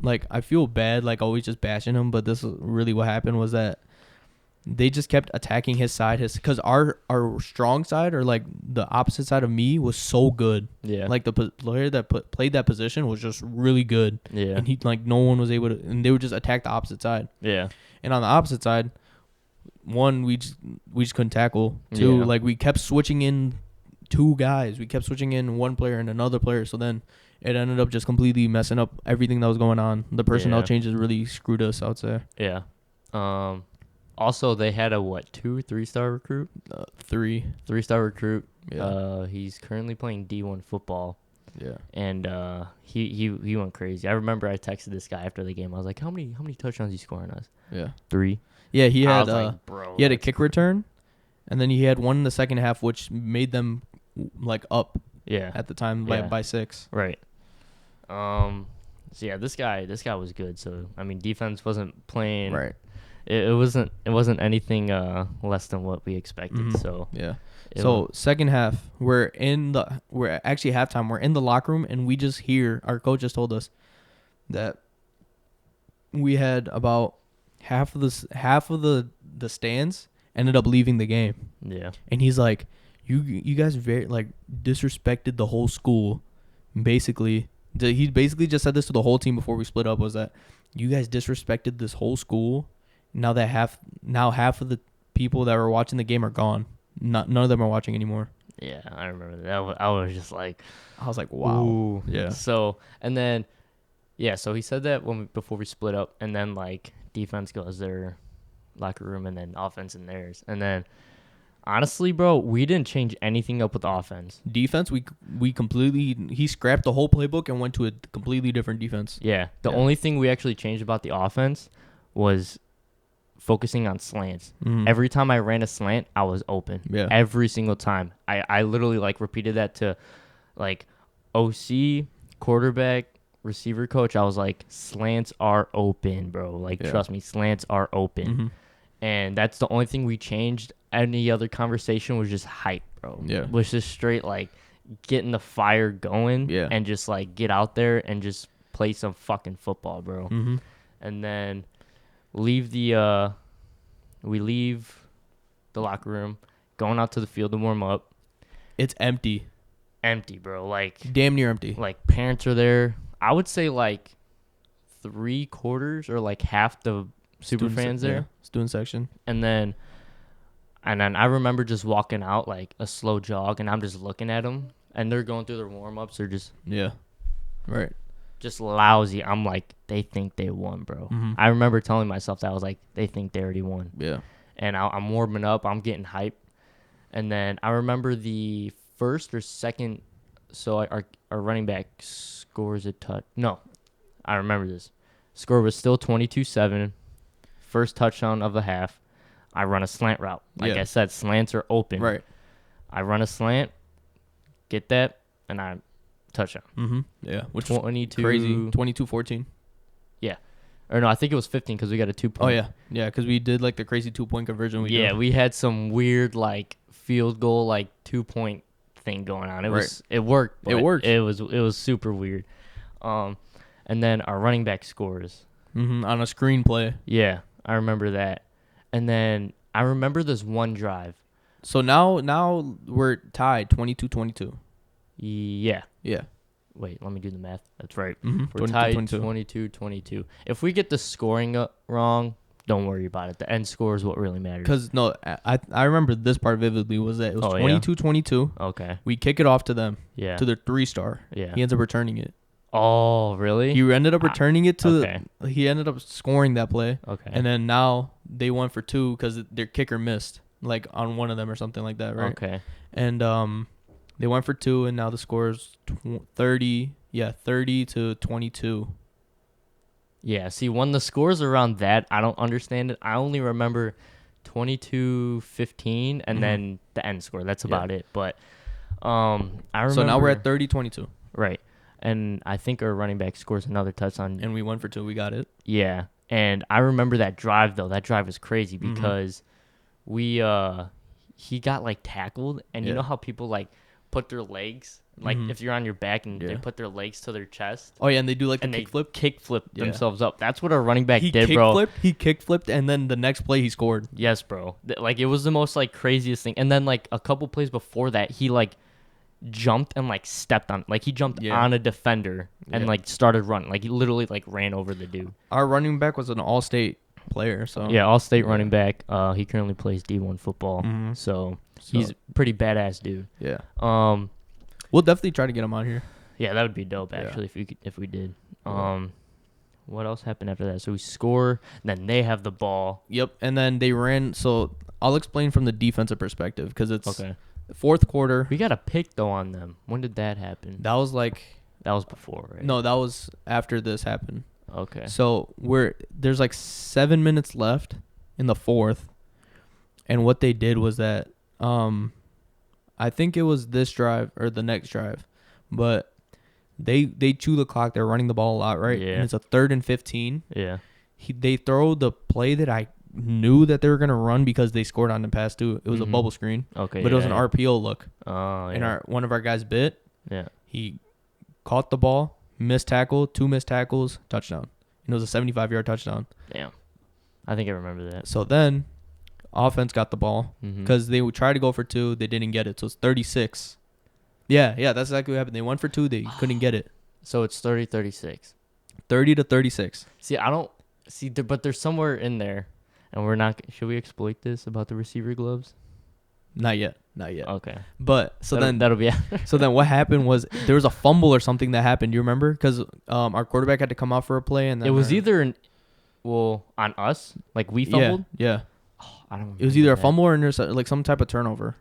Like, I feel bad, like, always just bashing him, but this is really what happened was that they just kept attacking his side. Because our strong side, or, like, the opposite side of me, was so good. Yeah. Like, the player that played that position was just really good. Yeah. And no one was able to, and they would just attack the opposite side. Yeah. And on the opposite side, one, we just couldn't tackle. Two, Yeah. like, we kept switching in two guys. We kept switching in one player and another player. So then it ended up just completely messing up everything that was going on. The personnel changes really screwed us, I would say. Yeah. Also, they had a 2-3-star recruit? 3. 3-star recruit. Yeah. He's currently playing D1 football. Yeah. And he went crazy. I remember I texted this guy after the game. I was like, how many touchdowns you score on us? Yeah. 3. Yeah, he I had was like, bro, he had a kick return, and then he had one in the second half, which made them like up yeah, at the time Yeah. by 6. right. So yeah, this guy was good. So I mean, defense wasn't playing. Right. It wasn't anything less than what we expected. Mhm. So Yeah. So second half, we're actually halftime. We're in the locker room, and we just hear our coach just told us that we had about half of the stands ended up leaving the game, yeah, and he's like, "You guys very like disrespected the whole school." Basically, he basically just said this to the whole team before we split up, was that you guys disrespected this whole school. Now that half of the people that were watching the game are gone. None of them are watching anymore. yeah, I remember that. I was just like, I was like, wow. ooh. Yeah. So and then, yeah, so he said that before we split up, and then like defense goes their locker room, and then offense in theirs, and then honestly, bro, we didn't change anything up with offense. Defense, we completely, he scrapped the whole playbook and went to a completely different defense. Yeah, the only thing we actually changed about the offense was focusing on slants. Mhm. Every time I ran a slant, I was open. Yeah. Every single time. I literally like repeated that to like OC, quarterback, receiver coach. I was like, slants are open, bro. Like, Yeah. trust me, slants are open. Mhm. And that's the only thing we changed. Any other conversation was just hype, bro. Yeah. Was just straight like getting the fire going. Yeah. And just like get out there and just play some fucking football, bro. Mhm. And then we leave the locker room, going out to the field to warm up. It's empty. Empty, bro. Like Damn near empty. like parents are there. I would say like 3/4 or like half the super fans there. Yeah. Student section. And then I remember just walking out like a slow jog, and I'm just looking at them, and they're going through their warm-ups. They're just Yeah. Right. lousy. I'm like, they think they won, bro. Mhm. I remember telling myself that. I was like, they think they already won. Yeah. And I'm warming up. I'm getting hype. And then I remember the first or second, so our running back scores a touch. No, I remember this. Score was still 22-7. First touchdown of the half. I run a slant route. Like Yeah. I said, slants are open. Right. I run a slant, get that, and I touchdown. Mhm. Yeah. Which was 22 crazy. 22-14. Or no, I think it was 15 because we got a 2-point. Oh yeah. Yeah, because we did like the crazy 2-point conversion. We had some weird like field goal like 2-point thing going on. It worked. It worked. It was super weird. And then our running back scores. Mhm. On a screenplay. Yeah, I remember that. And then I remember this one drive. So now we're tied 22-22. Yeah. Yeah. Wait, let me do the math. That's right. Mhm. We're tied 22-22. If we get the scoring wrong, don't worry about it. The end score is what really matters. Because no, I remember this part vividly was that it was Oh, yeah? 22-22. Okay. We kick it off to them, Yeah. to their 3-star. Yeah. He ends up returning it. Oh, really? He ended up returning it to okay. he ended up scoring that play. Okay. And then now they went for 2 because their kicker missed, like on one of them or something like that, right? Okay. And they went for 2, and now the score is 30-22. Yeah, see, when the scores around that, I don't understand it. I only remember 22-15 and then the end score. That's about it. But I remember. So now we're at 30-22. Right. And I think our running back scores another touchdown. And we went for 2. We got it. Yeah. And I remember that drive, though. That drive was crazy because he got, like, tackled. And you know how people, like, put their legs Like if you're on your back and they Yeah. put their legs to their chest Oh yeah, and they do like the and they kickflip. kickflip Yeah. themselves up. That's what a running back He did, bro. kickflipped. He kickflipped, and then the next play he scored. Yes, bro. Like it was the most like craziest thing. And then like a couple plays before that, he like jumped and like stepped on, like he jumped Yeah. on a defender and Yeah. like started running. Like he literally like ran over the dude. Our running back was an all-state player, so Yeah, all-state Yeah. running back. He currently plays D1 football, Mhm. so So, he's pretty badass dude. yeah. Um, We'll definitely try to get him on here. yeah, that would be dope Yeah. actually if we did. Yeah. What else happened after that? So we score, then they have the ball. Yep, and then they ran. So I'll explain from the defensive perspective because it's Okay, fourth quarter. we got a pick though on them. When did that happen? That was like That was before, right? no, that was after this happened. Okay. So there's like 7 minutes left in the fourth, and what they did was that I think it was this drive or the next drive, but they chew the clock. They're running the ball a lot, right? Yeah. And it's a 3rd and 15. Yeah. They throw the play that I knew that they were gonna run because they scored on the pass too. It was a Mhm. bubble screen, Okay. but it was an yeah. RPO look, Oh, yeah. and one of our guys bit. yeah. He caught the ball, missed tackle, 2 missed tackles, touchdown. And it was a 75-yard touchdown. Damn. I think I remember that. So then, offense got the ball Mhm. because they would try to go for 2, they didn't get it. So it's 36. Yeah, that's exactly what happened. They went for 2, they couldn't get it. So it's 30-36. 30-36. See, I don't see, but there's somewhere in there, and we're not. Should we exploit this about the receiver gloves? Not yet. Okay. But so that'll be. so then what happened was there was a fumble or something that happened. Do you remember? Because our quarterback had to come out for a play, and then It was our- either on us, like we fumbled. Yeah. I don't. It was either a remember that. fumble or like some type of turnover.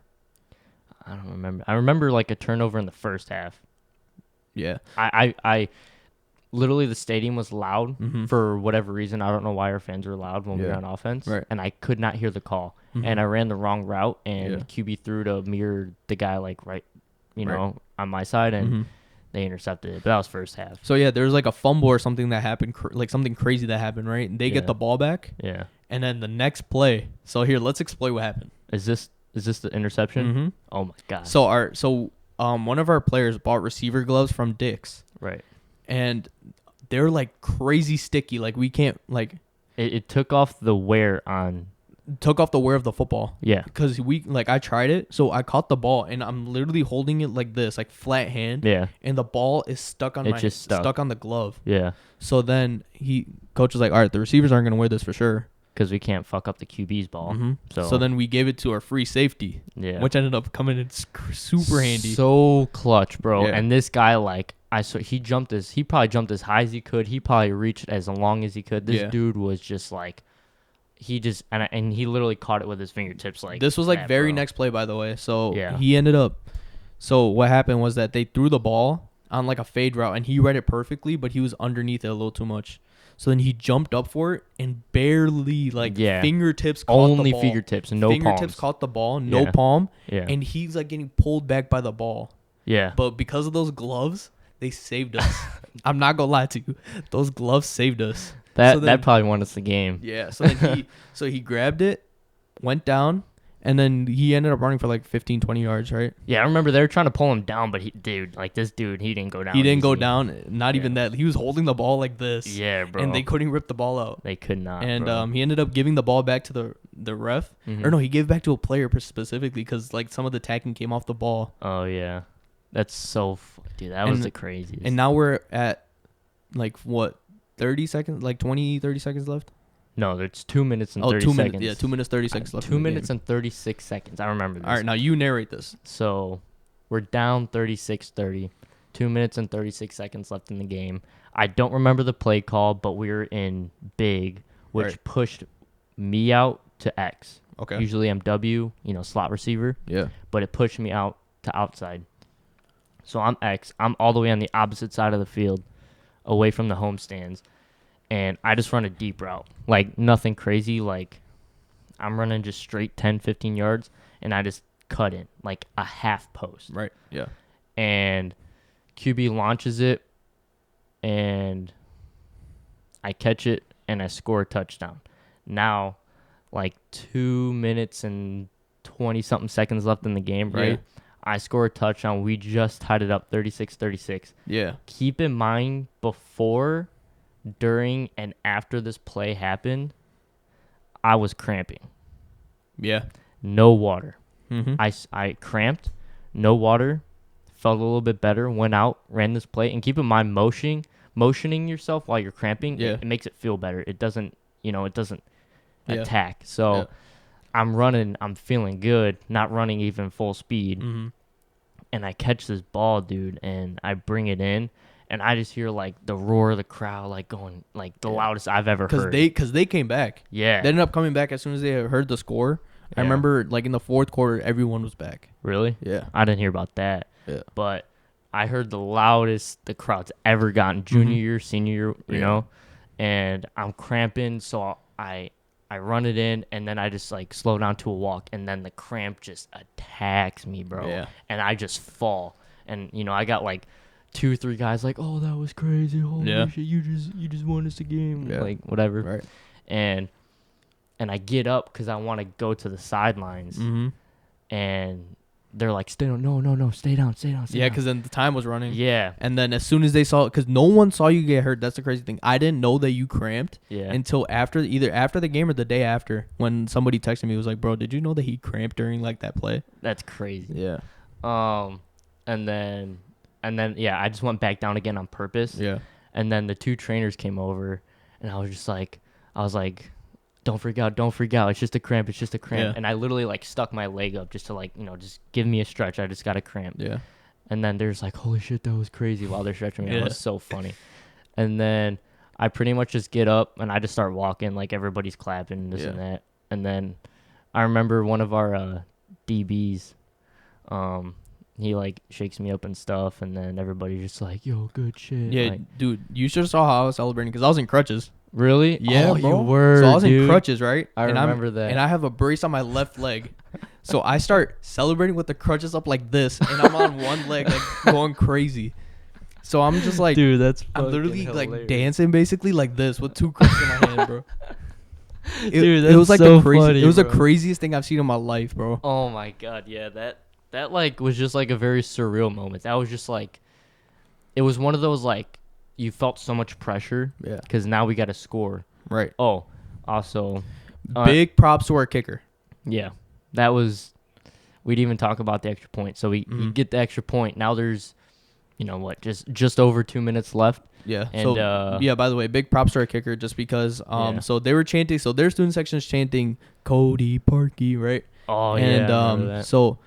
I don't remember. I remember like a turnover in the first half. Yeah. I literally the stadium was loud Mhm. for whatever reason. I don't know why our fans were loud when we were Yeah. on offense, Right. and I could not hear the call. Mhm. And I ran the wrong route, and Yeah. QB threw to mirror the guy like right, Right. know, on my side, and Mhm. they intercepted it. But that was first half. So yeah, there was like a fumble or something that happened, like something crazy that happened, right? And they Yeah. get the ball back, Yeah. and then the next play. So here, let's explain what happened. Is this the interception? Mm-hmm. Oh my god. So one of our players bought receiver gloves from Dick's, Right. and they're like crazy sticky. Like we can't like It took off the wear on. took off the wear of the football. Yeah. Because I tried it, so I caught the ball and I'm literally holding it like this, like flat hand, Yeah. and the ball is stuck on It just stuck. on the glove. Yeah. So then coach was like, all right, the receivers aren't gonna wear this for sure. Because we can't fuck up the QB's ball. Mhm. So, So then we gave it to our free safety, yeah. which ended up coming in super handy. So clutch, bro. Yeah. And this guy, like, he probably jumped as high as he could. He probably reached as long as he could. This Yeah. dude was just like, and he literally caught it with his fingertips. Like This was like that, very bro. next play, by the way. So Yeah. he ended up. So what happened was that they threw the ball on like a fade route, and he read it perfectly, but he was underneath it a little too much. So then he jumped up for it and barely like Yeah. fingertips caught Only the ball. fingertips and no fingertips palms. caught the ball, no Yeah. palm, Yeah. and he's like getting pulled back by the ball. Yeah. But because of those gloves, they saved us. I'm not gonna lie to you, those gloves saved us. That so then- that probably won us the game. Yeah. So then he grabbed it, went down, and then he ended up running for like 15, 20 yards, right? Yeah, I remember they were trying to pull him down, but this dude, he didn't go down. He didn't go easy. down. Not even that. He was holding the ball like this. Yeah, bro. And they couldn't rip the ball out. They could not. And bro. he ended up giving the ball back to the ref. Mhm. Or no, he gave it back to a player specifically because like some of the tacking came off the ball. Oh yeah, that's so dude. That was And- the craziest. And now we're at like what, 30 seconds, like 20, 30 seconds left? no, there's 2 minutes and Oh, 30 2 seconds. minutes. Yeah, 2 minutes, 30 seconds left. 2 in the minutes game. and 36 seconds. I remember this. All right, now you narrate this. So we're down 36-30. 2 minutes and 36 seconds left in the game. I don't remember the play call, but we were in big, which Right. pushed me out to X. Okay. Usually I'm W, slot receiver, Yeah. but it pushed me out to outside. So I'm X. I'm all the way on the opposite side of the field, away from the home stands, and I just run a deep route. Like nothing crazy. Like I'm running just straight 10, 15 yards, and I just cut in like a half post. Right. Yeah. And QB launches it, and I catch it, and I score a touchdown. Now, like 2 minutes and 20-something seconds left in the game, right? Yeah. I score a touchdown. We just tied it up 36-36. Yeah. Keep in mind, before, during, and after this play happened, I was cramping. Yeah. No water. Mm-hmm. I cramped, no water, felt a little bit better, went out, ran this play. And keep in mind, motioning yourself while you're cramping, Yeah. it makes it feel better. It doesn't, Yeah. attack. So Yeah. I'm running, I'm feeling good, not running even full speed. Mm-hmm. And I catch this ball, dude, and I bring it in. And I just hear like the roar of the crowd, like going like the loudest I've ever heard. Because they came back. Yeah. They ended up coming back as soon as they heard the score. I Yeah. remember like in the fourth quarter, everyone was back. Really? Yeah. I didn't hear about that. Yeah. But I heard the loudest the crowd's ever gotten junior Mhm. year, senior year, you Yeah. know? And I'm cramping, so I run it in, and then I just like slow down to a walk, and then the cramp just attacks me, bro. Yeah. And I just fall. And I got like 2-3 guys like, "Oh, that was crazy. Holy Yeah. shit, you just won us a game." Yeah. Like whatever. Right. And I get up cuz I want to go to the sidelines. Mm-hmm. And they're like, "Stay down. No, stay down. Yeah, down." because then the time was running. Yeah. And then as soon as they saw it, because no one saw you get hurt. That's the crazy thing. I didn't know that you cramped Yeah. until either after the game or the day after, when somebody texted me. It was like, bro, did you know that he cramped during like that play? That's crazy. Yeah. And then yeah, I just went back down again on purpose. Yeah. And then the 2 trainers came over, and I was like, don't freak out. It's just a cramp. Yeah. And I literally like stuck my leg up just to like, just give me a stretch. I just got a cramp. Yeah. And then there's like, holy shit, that was crazy while they're stretching me. Yeah. That was so funny. And then I pretty much just get up and I just start walking, like everybody's clapping, this and that. And then I remember one of our DBs, he like shakes me up and stuff, and then everybody's just like, yo, good shit. Yeah, Like, dude, you should have saw how I was celebrating because I was in crutches. really? Yeah, Oh, bro. you were, So I was in dude. crutches, right? I remember that. And I have a brace on my left leg. So I start celebrating with the crutches up like this, and I'm on one leg, like going crazy. So I'm just like, dude, that's I'm literally fucking like hilarious. dancing basically like this with 2 crutches in my hand, bro. Dude, it was like so the crazy. funny, It was the bro. craziest thing I've seen in my life, bro. Oh my god, yeah, that like was just like a very surreal moment. That was just like, it was one of those like, you felt so much pressure Yeah. because now we got to score. Right. Oh, also, Big props to our kicker. yeah, that was, we didn't even talk about the extra point. So we get the extra point. Now there's, just over 2 minutes left. Yeah. And, So yeah, by the way, big props to our kicker just because Yeah. so they were chanting, so their student section's chanting Cody Parkey, right? Oh And yeah, I remember that. so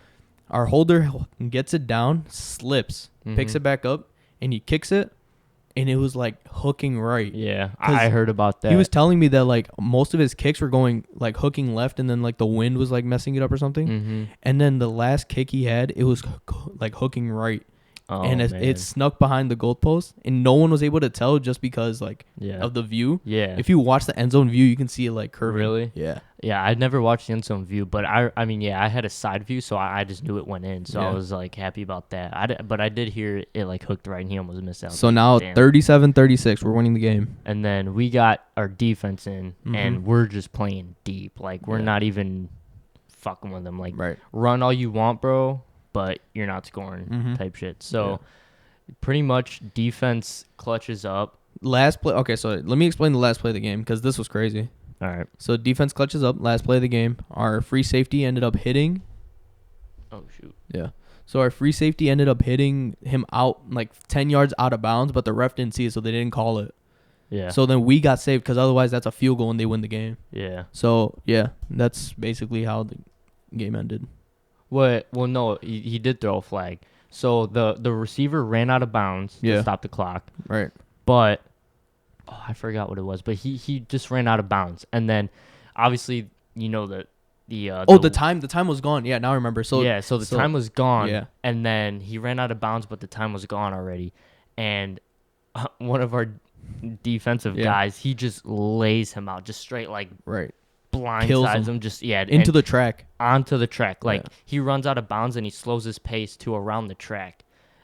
our holder gets it down, slips, picks Mhm. it back up, and he kicks it, and it was like hooking right. Yeah, 'Cause I heard about that. He was telling me that like most of his kicks were going like hooking left, and then like the wind was like messing it up or something. Mm-hmm. And then the last kick he had, it was like hooking right, Oh, and man. it snuck behind the goalpost, and no one was able to tell just because like yeah. of the view. Yeah. If you watch the end zone view, you can see it like curving. Really? Yeah. Yeah, I'd never watched the end zone view, but I mean, yeah, I had a side view, so I just knew it went in, so I Yeah. was like happy about that. But I did hear it like hooked right, and he almost missed out. So now Damn. 37-36, we're winning the game. And then we got our defense in, and Mhm. we're just playing deep. Like we're Yeah. not even fucking with them. Like Right. run all you want, bro, but you're not scoring Mhm. type shit. So pretty much defense clutches up. Last play. Okay, so let me explain the last play of the game because this was crazy. All right. So defense clutches up. Last play of the game. Our free safety ended up hitting. Oh shoot. Yeah. So our free safety ended up hitting him out like 10 yards out of bounds, but the ref didn't see it, so they didn't call it. Yeah. So then we got saved because otherwise that's a field goal and they win the game. yeah. So yeah, that's basically how the game ended. What? Well, no, he did throw a flag. So the receiver ran out of bounds Yeah. to stop the clock, Right. but I forgot what it was. But he just ran out of bounds, and then obviously The time was gone. Yeah, now I remember. So yeah, so the time was gone. Yeah. And then he ran out of bounds, but the time was gone already. And one of our defensive Yeah. guys, he just lays him out, just straight like right. Kills blindsides him. him. Just Into and the track. onto the track. Like Yeah. he runs out of bounds and he slows his pace to around the track.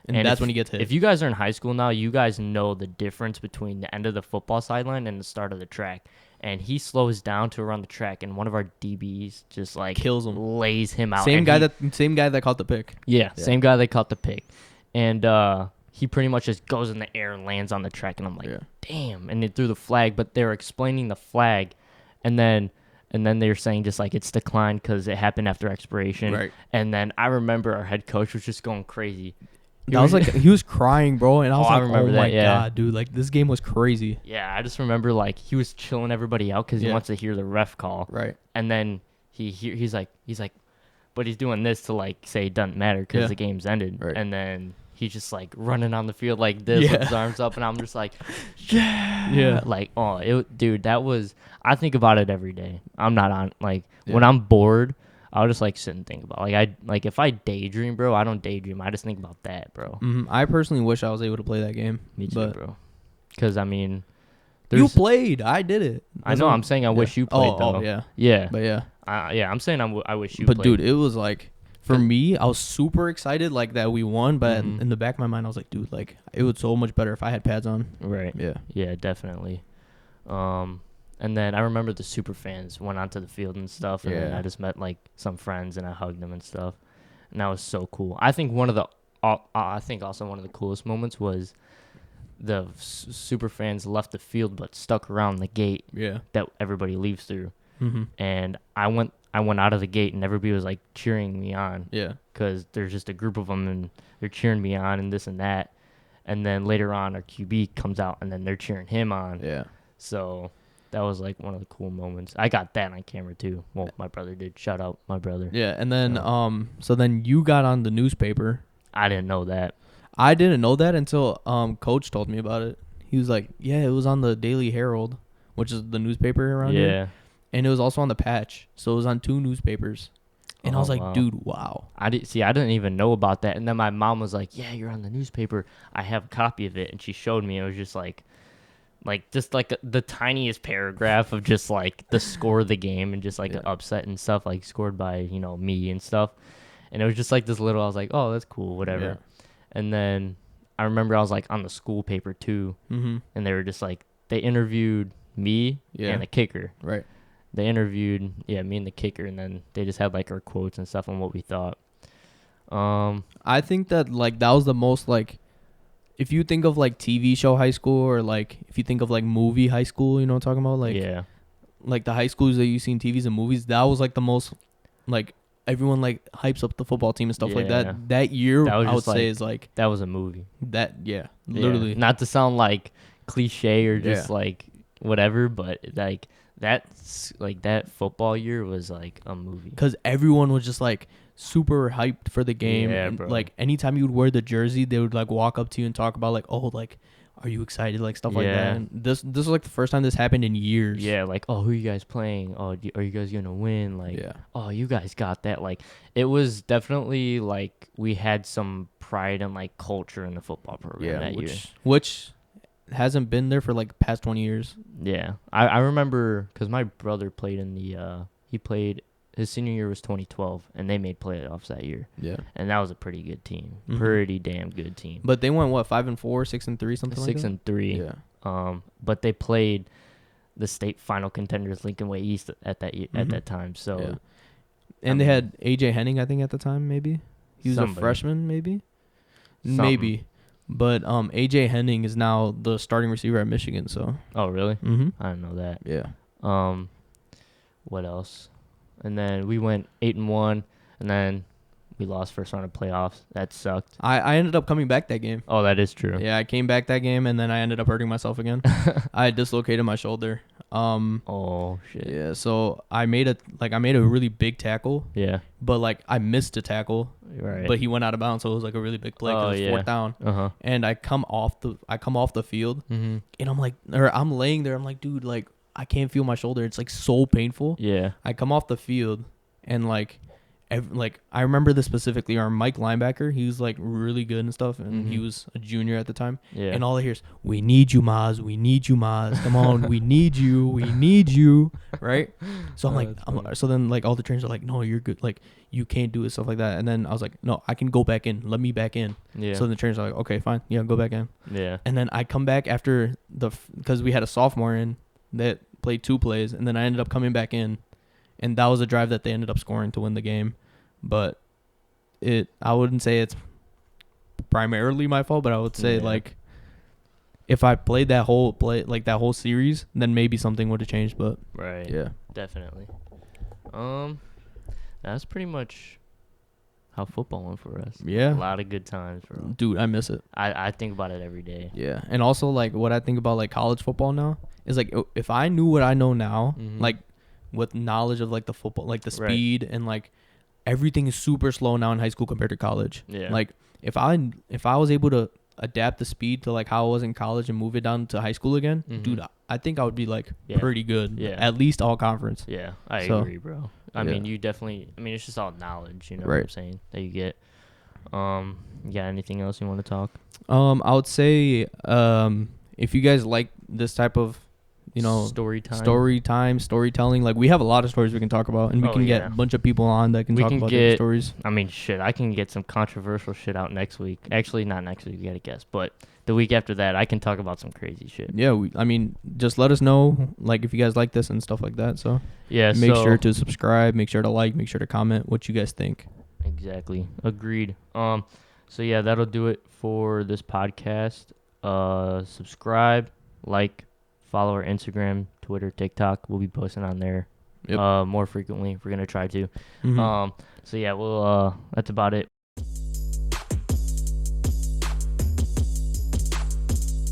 And that's when he gets hit. If you guys are in high school now, you guys know the difference between the end of the football sideline and the start of the track. And he slows down to around the track, and one of our DBs just like kills him, lays him out. Same guy that caught the pick. Yeah, same guy that caught the pick, and he pretty much just goes in the air and lands on the track. And I'm like, damn! And they threw the flag, but they were explaining the flag, and then they were saying just like it's declined because it happened after expiration. Right. And then I remember our head coach was just going crazy. That was like he was crying, bro, and I was I like, remember "Oh that, my yeah. god, dude! Like this game was crazy." Yeah, I just remember like he was chilling everybody out because he wants to hear the ref call. Right. And then he's like, but he's doing this to like say it doesn't matter because the game's ended. Right. And then he's just like running on the field like this with his arms up, and I'm just like, yeah, like dude, that was. I think about it every day. I'm not on like when I'm bored. I'll just like sit and think about if I daydream, bro. I don't daydream. I just think about that, bro. I personally wish I was able to play that game. Me too, bro. Because I mean, you played. I did it. I know. I'm saying I wish you played though. Oh yeah. Yeah. But yeah. I'm saying I wish you. But played. dude, it was like for me, I was super excited like that we won. But in the back of my mind, I was like, dude, like it was so much better if I had pads on. Right. Yeah. Yeah, definitely. And then I remember the super fans went onto the field and stuff, and then I just met like some friends and I hugged them and stuff, and that was so cool. I think also one of the coolest moments was the super fans left the field but stuck around the gate that everybody leaves through, and I went out of the gate and everybody was like cheering me on, because there's just a group of them and they're cheering me on and this and that, and then later on our QB comes out and then they're cheering him on, so. That was like one of the cool moments. I got that on camera too. Well, my brother did. Shout out my brother. Yeah, and then so then you got on the newspaper. I didn't know that. I didn't know that until Coach told me about it. He was like, "Yeah, it was on the Daily Herald, which is the newspaper around here, and it was also on the Patch. So it was on 2 newspapers." And I was like, wow. "Dude, wow." I didn't even know about that. And then my mom was like, "Yeah, you're on the newspaper. I have a copy of it." And she showed me. It was just like the tiniest paragraph of just like the score of the game and just like an upset and stuff, like scored by me and stuff, and it was just like this little. I was like, oh, that's cool, whatever. And then I remember I was like on the school paper too, and they were just like they interviewed me and the kicker. Right. They interviewed me and the kicker, and then they just had like our quotes and stuff on what we thought. I think that like that was the most like. If you think of like TV show high school or like if you think of like movie high school, you know what I'm talking about? Like like the high schools that you see in TVs and movies, that was like the most like everyone like hypes up the football team and stuff like that. That year I would say is like that was a movie. Literally. Not to sound like cliche or just like whatever, but like that's like that football year was like a movie. Because everyone was just like super hyped for the game. And, bro. like anytime you would wear the jersey, they would like walk up to you and talk about like, oh, like, are you excited? Like stuff like that. And this was like the first time this happened in years. Yeah, like, oh, who are you guys playing? Oh, are you guys gonna win? Like, oh, you guys got that. Like, it was definitely like we had some pride and like culture in the football program that year, which hasn't been there for like past 20 years. Yeah, I remember because my brother played in the he played. His senior year was 2012, and they made playoffs that year. Yeah, and that was a pretty good team, pretty damn good team. But they went what 5-4, 6-3, something like that. 6-3. Yeah. But they played the state final contenders, Lincoln Way East, at that time. So, and they had AJ Henning, I think, at the time. Maybe he was a freshman. Maybe. But AJ Henning is now the starting receiver at Michigan. So. Oh really? I didn't know that. Yeah. What else? And then we went 8-1, and then we lost first round of playoffs. That sucked. I ended up coming back that game. Oh, that is true. Yeah, I came back that game, and then I ended up hurting myself again. I dislocated my shoulder. Oh shit. Yeah, so I made a really big tackle. Yeah. But like I missed a tackle. Right. But he went out of bounds, so it was like a really big play because it was 4th down. And I come off the field, and I'm laying there. I'm like, dude, like. I can't feel my shoulder. It's like so painful. Yeah. I come off the field and like like I remember this specifically. Our Mike linebacker, he was like really good and stuff, and he was a junior at the time. Yeah. And all I hear is, "We need you, Maz. We need you, Maz. Come on, we need you. We need you." Right? So I'm like, so then like all the trainers are like, "No, you're good. Like you can't do it," stuff like that. And then I was like, "No, I can go back in. Let me back in." Yeah. So the trainers are like, "Okay, fine. Yeah, go back in." Yeah. And then I come back after because we had a sophomore in that played 2 plays, and then I ended up coming back in, and that was a drive that they ended up scoring to win the game. But I wouldn't say it's primarily my fault, but I would say like if I played that whole that whole series, then maybe something would have changed. But Right. yeah, Definitely. That's pretty much how football went for us. yeah, A lot of good times, bro. dude, I miss it. I think about it every day. Yeah, and also like what I think about like college football now is like if I knew what I know now, like with knowledge of like the football, like the speed and like everything is super slow now in high school compared to college. Yeah. Like if I was able to adapt the speed to like how I was in college and move it down to high school again, dude, I think I would be like pretty good. Yeah. At least all conference. Yeah, I agree, bro. I mean, you definitely. I mean, it's just all knowledge, you know Right. what I'm saying, that you get. You got anything else you want to talk? I would say if you guys like this type of storytelling, like we have a lot of stories we can talk about, and we can get a bunch of people on that can talk about their stories. I mean, shit, I can get some controversial shit out next week. Actually, not next week, you gotta guess, but the week after that, I can talk about some crazy shit. Yeah, I mean, just let us know, like, if you guys like this and stuff like that. So yeah, make sure to subscribe, make sure to like, make sure to comment what you guys think. Exactly, agreed. So yeah, that'll do it for this podcast. Subscribe, like, follow our Instagram, Twitter, TikTok. We'll be posting on there more frequently. We're gonna try to. So yeah, that's about it.